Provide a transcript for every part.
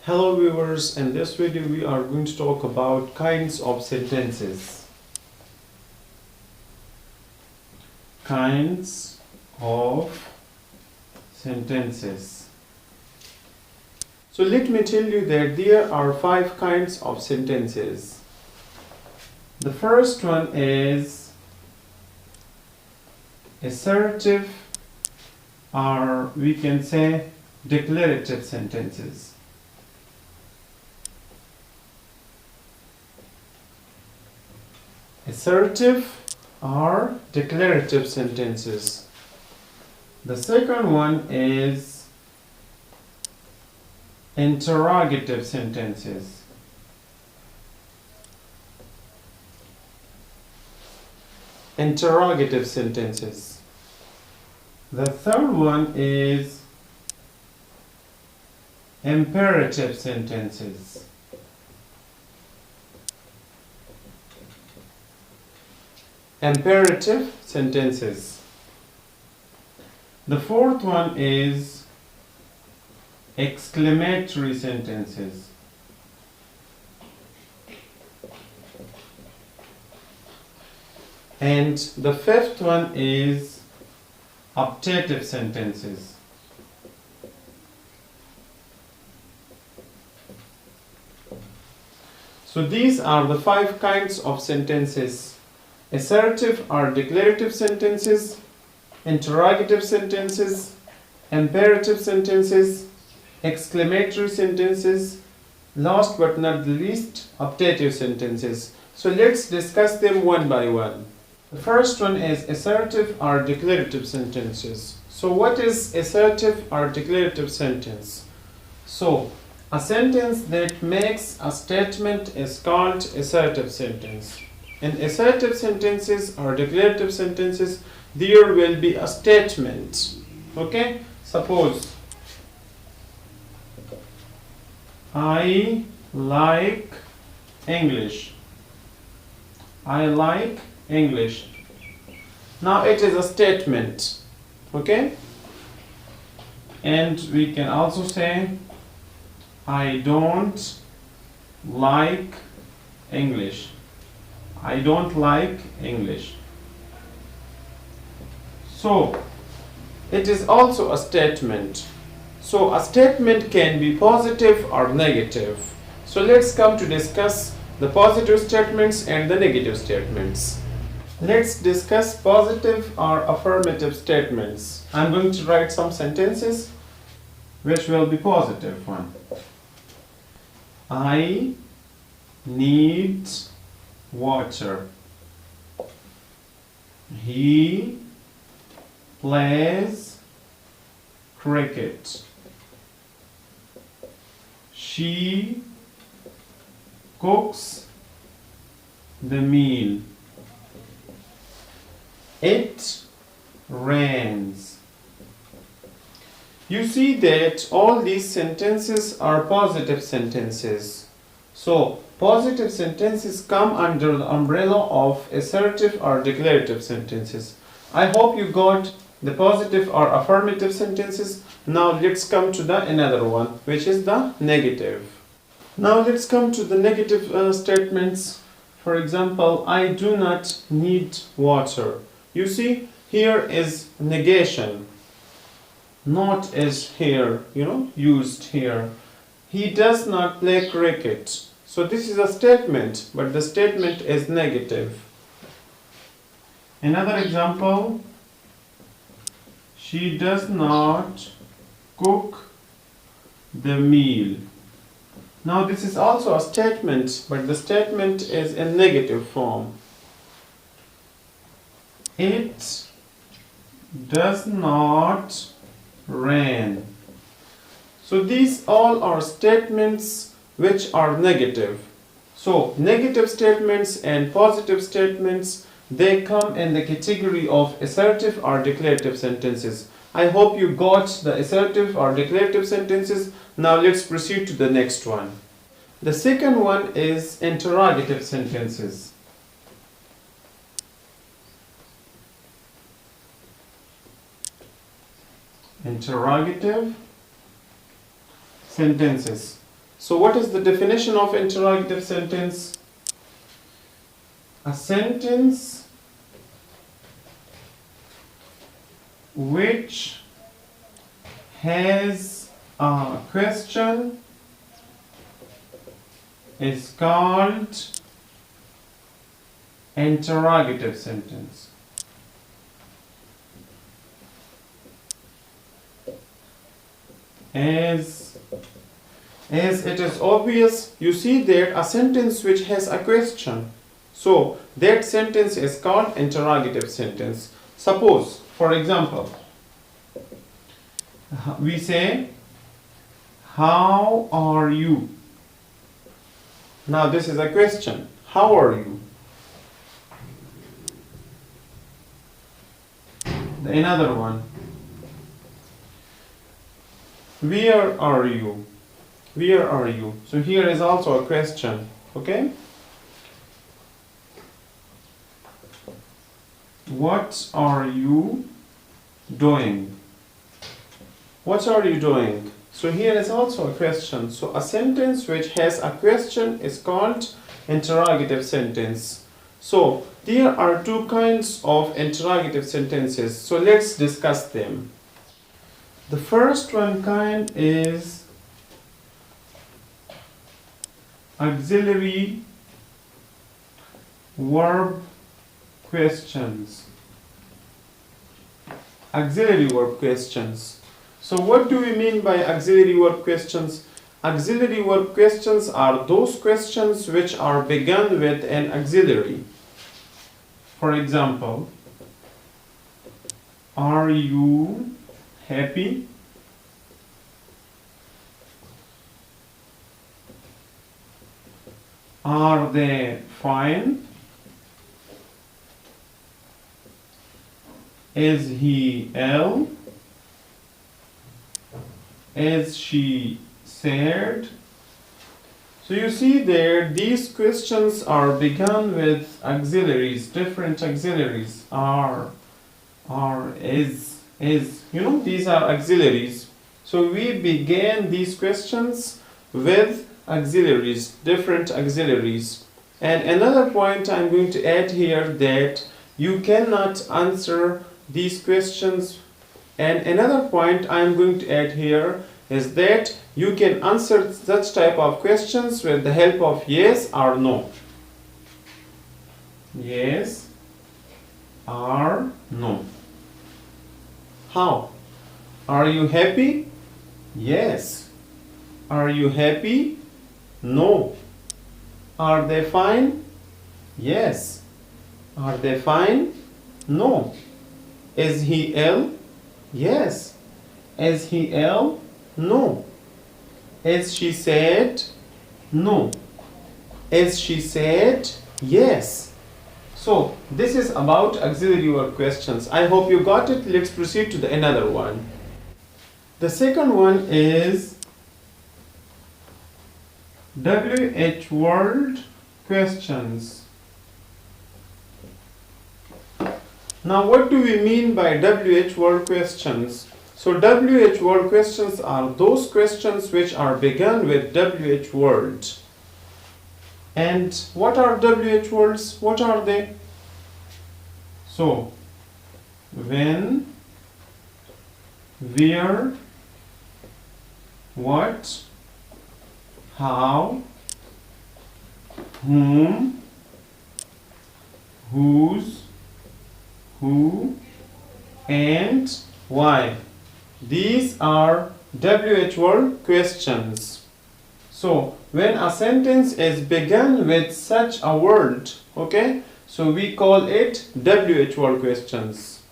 Hello viewers, in this video we are going to talk about kinds of sentences. Kinds of sentences. So let me tell you that there are 5 kinds of sentences. The first one is assertive, or we can say declarative sentences. Assertive or declarative sentences. The second one is interrogative sentences. Interrogative sentences. The third one is imperative sentences. Imperative sentences. The fourth one is exclamatory sentences. And the fifth one is optative sentences. So these are the 5 kinds of sentences: assertive or declarative sentences, interrogative sentences, imperative sentences, exclamatory sentences, last but not the least, optative sentences. So let's discuss them one by one. The first one is assertive or declarative sentences. So what is assertive or declarative sentence? So a sentence that makes a statement is called assertive sentence. In assertive sentences or declarative sentences, there will be a statement. Okay? Suppose, I like English. I like English. Now it is a statement. Okay? And we can also say, I don't like English. I don't like English. So, it is also a statement. So, a statement can be positive or negative. So, let's come to discuss the positive statements and the negative statements. Let's discuss positive or affirmative statements. I'm going to write some sentences which will be positive one. I need water. He plays cricket. She cooks the meal. It rains. You see that all these sentences are positive sentences. So, positive sentences come under the umbrella of assertive or declarative sentences. I hope you got the positive or affirmative sentences. Now let's come to the another one, which is the negative. Now let's come to the negative statements. For example, I do not need water. You see, here is negation. Not is here, used here. He does not play cricket. So this is a statement, but the statement is negative. Another example, she does not cook the meal. Now this is also a statement, but the statement is in negative form. It does not rain. So these all are statements which are negative. So negative statements and positive statements, they come in the category of assertive or declarative sentences. I hope you got the assertive or declarative sentences. Now let's proceed to the next one. The second one is interrogative sentences. Interrogative sentences. So what is the definition of interrogative sentence? A sentence which has a question is called interrogative sentence. As it is obvious, you see that a sentence which has a question, so that sentence is called interrogative sentence. Suppose, for example, we say, how are you? Now this is a question. How are you? Another one. Where are you? Where are you? So here is also a question. Okay? What are you doing? What are you doing? So here is also a question. So a sentence which has a question is called interrogative sentence. So there are two kinds of interrogative sentences. So let's discuss them. The first one kind is auxiliary verb questions. Auxiliary verb questions. So what do we mean by auxiliary verb questions? Auxiliary verb questions are those questions which are begun with an auxiliary. For example, are you happy? Are they fine? Is he ill? Is she sad? So you see there, these questions are begun with auxiliaries, different auxiliaries. Are, is, these are auxiliaries. So we began these questions with auxiliaries, different auxiliaries. And another point I'm going to add here, that you cannot answer these questions. And another point I'm going to add here is that you can answer such type of questions with the help of yes or no. Yes or no. How? Are you happy? Yes. Are you happy? No. Are they fine? Yes. Are they fine? No. Is he ill? Yes. Is he ill? No. Is she sad? No. Is she sad? Yes. So this is about auxiliary verb questions. I hope you got it. Let's proceed to the another one. The second one is WH word questions. Now what do we mean by WH word questions? So WH word questions are those questions which are begun with WH word. And what are WH words? What are they? So when, where, what, how, whom, whose, who, and why. These are WH word questions. So when a sentence is begun with such a word, okay, so we call it WH word questions.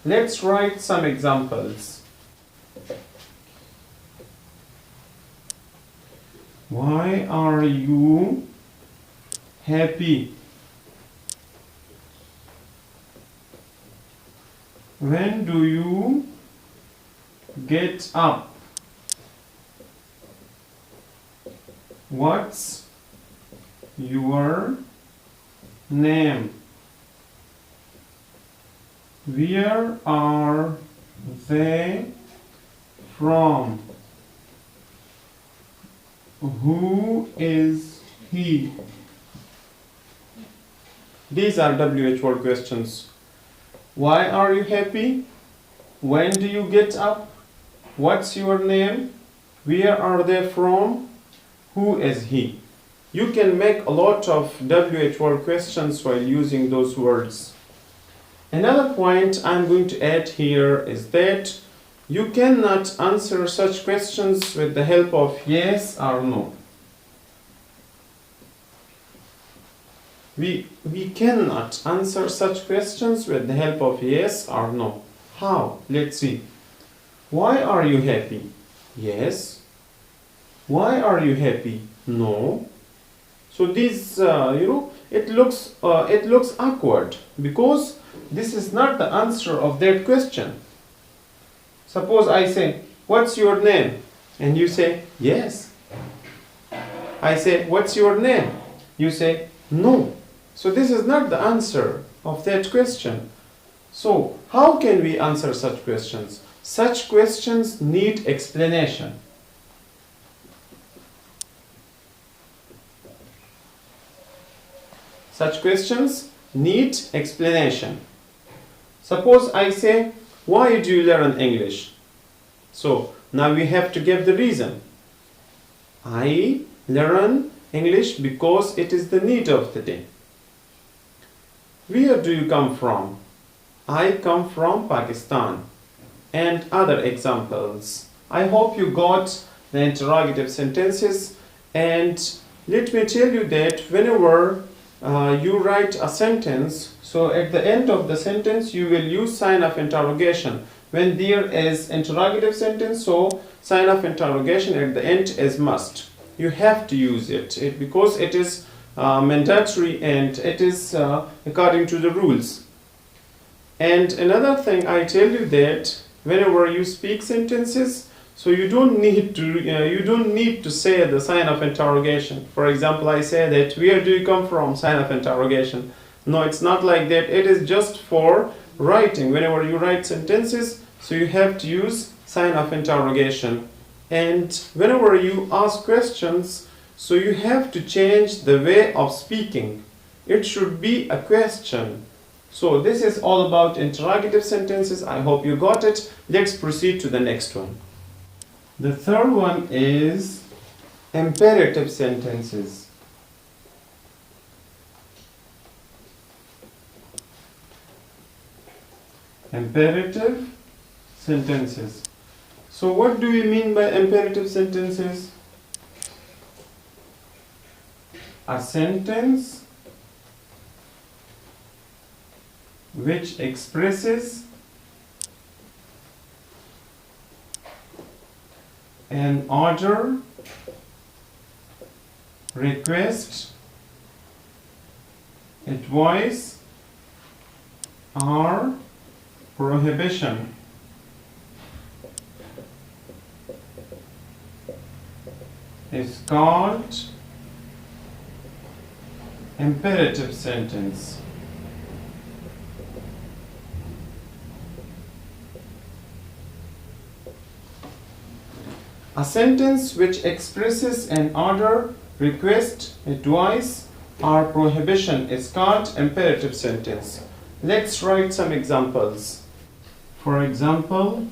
Let's write some examples. Why are you happy? When do you get up? What's your name? Where are they from? Who is he? These are WH word questions. Why are you happy? When do you get up? What's your name? Where are they from? Who is he? You can make a lot of WH word questions while using those words. Another point I'm going to add here is that you cannot answer such questions with the help of yes or no. We cannot answer such questions with the help of yes or no. How? Let's see. Why are you happy? Yes. Why are you happy? No. So these, it looks awkward because this is not the answer of that question. Suppose I say, what's your name? And you say, yes. I say, what's your name? You say, no. So this is not the answer of that question. So how can we answer such questions? Such questions need explanation. Such questions need explanation. Suppose I say, why do you learn English? So now we have to give the reason. I learn English because it is the need of the day. Where do you come from? I come from Pakistan. And other examples. I hope you got the interrogative sentences, and let me tell you that whenever you write a sentence, so at the end of the sentence you will use sign of interrogation. When there is interrogative sentence, so sign of interrogation at the end is must. You have to use it because it is mandatory and it is according to the rules. And another thing I tell you that whenever you speak sentences, so you don't need to say the sign of interrogation. For example, I say that where do you come from? Sign of interrogation. No, it's not like that. It is just for writing. Whenever you write sentences, so you have to use sign of interrogation. And whenever you ask questions, so you have to change the way of speaking. It should be a question. So this is all about interrogative sentences. I hope you got it. Let's proceed to the next one. The third one is imperative sentences. Imperative sentences. So what do we mean by imperative sentences? A sentence which expresses an order, request, advice, or prohibition. Is called imperative sentence. A sentence which expresses an order, request, advice, or prohibition is called imperative sentence. Let's write some examples. For example,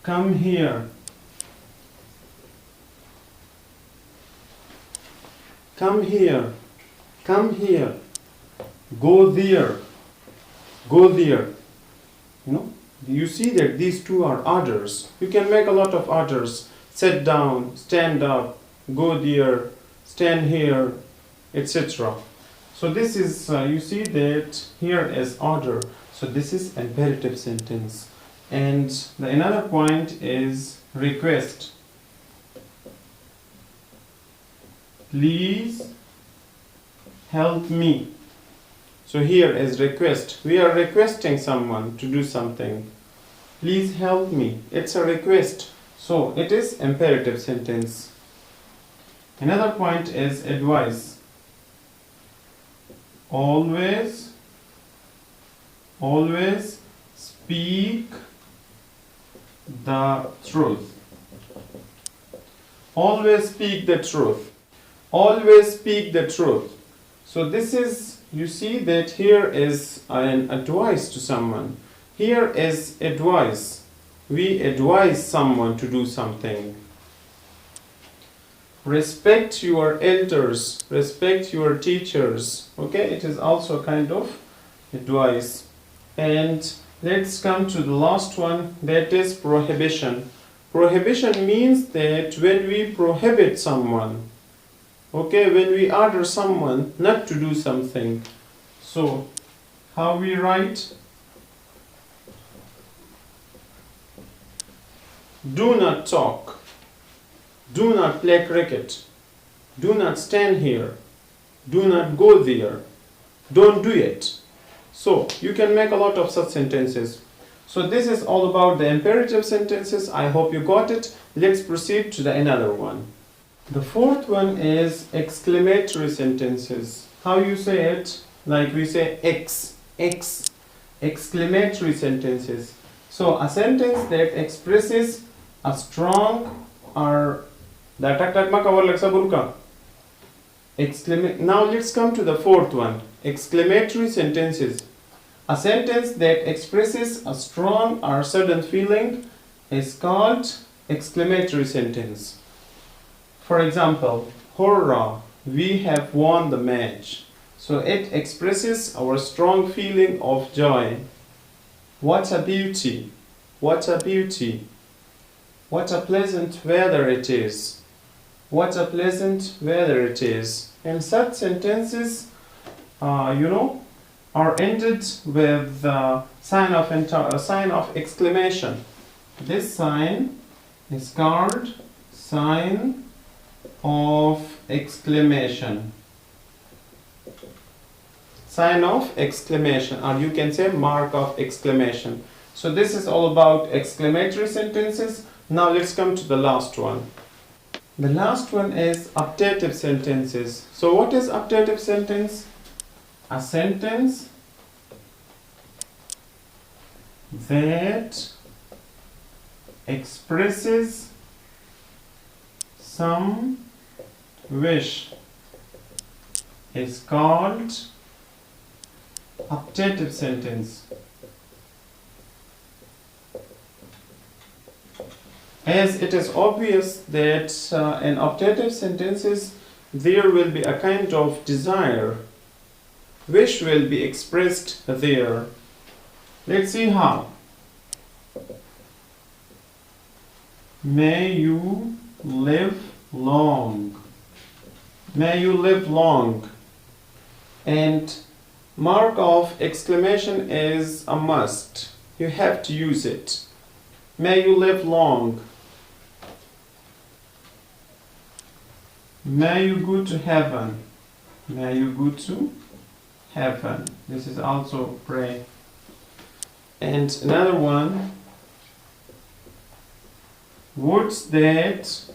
come here. Come here. Come here. Go there. Go there. You see that these two are orders. You can make a lot of orders. Sit down, stand up, go there, stand here, etc. So this is, you see that here is order. So this is imperative sentence. And the another point is request. Please help me. So here is request. We are requesting someone to do something. Please help me. It's a request. So it is imperative sentence. Another point is advice. Always speak the truth. Always speak the truth. Always speak the truth. So this is, you see that here is an advice to someone. Here is advice. We advise someone to do something. Respect your elders. Respect your teachers. Okay, it is also kind of advice. And let's come to the last one, that is prohibition. Prohibition means that when we prohibit someone, okay, when we order someone not to do something. So, how we write? Do not talk. Do not play cricket. Do not stand here. Do not go there. Don't do it. So, you can make a lot of such sentences. So, this is all about the imperative sentences. I hope you got it. Let's proceed to the another one. The fourth one is exclamatory sentences. How you say it? Like we say exclamatory sentences. So, a sentence that expresses a strong or now let's come to the fourth one, exclamatory sentences. A sentence that expresses a strong or sudden feeling is called exclamatory sentence. For example, hurrah, we have won the match. So it expresses our strong feeling of joy. What a beauty, what a beauty. What a pleasant weather it is. What a pleasant weather it is. And such sentences, are ended with the sign of exclamation. This sign is called sign of exclamation. Sign of exclamation, or you can say mark of exclamation. So this is all about exclamatory sentences. Now let's come to the last one. The last one is optative sentences. So what is optative sentence? A sentence that expresses some wish is called optative sentence. As it is obvious that in optative sentences there will be a kind of desire, wish will be expressed there. Let's see how. May you live long. May you live long. And mark of exclamation is a must. You have to use it. May you live long. May you go to heaven. May you go to heaven. This is also pray. And another one. Would that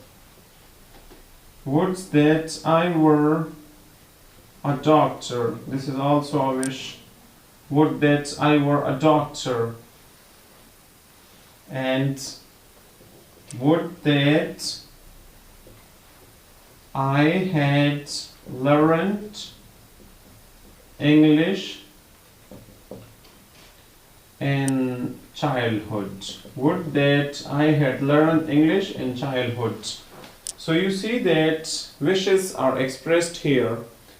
I were a doctor. This is also a wish. Would that I were a doctor. And would that I had learned English in childhood. Would that I had learned English in childhood. So you see that wishes are expressed here.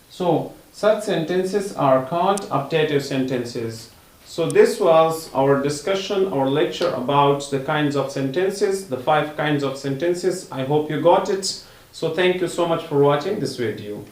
So such sentences are called optative sentences. So this was our discussion, our lecture about the kinds of sentences, the 5 kinds of sentences. I hope you got it. So thank you so much for watching this video.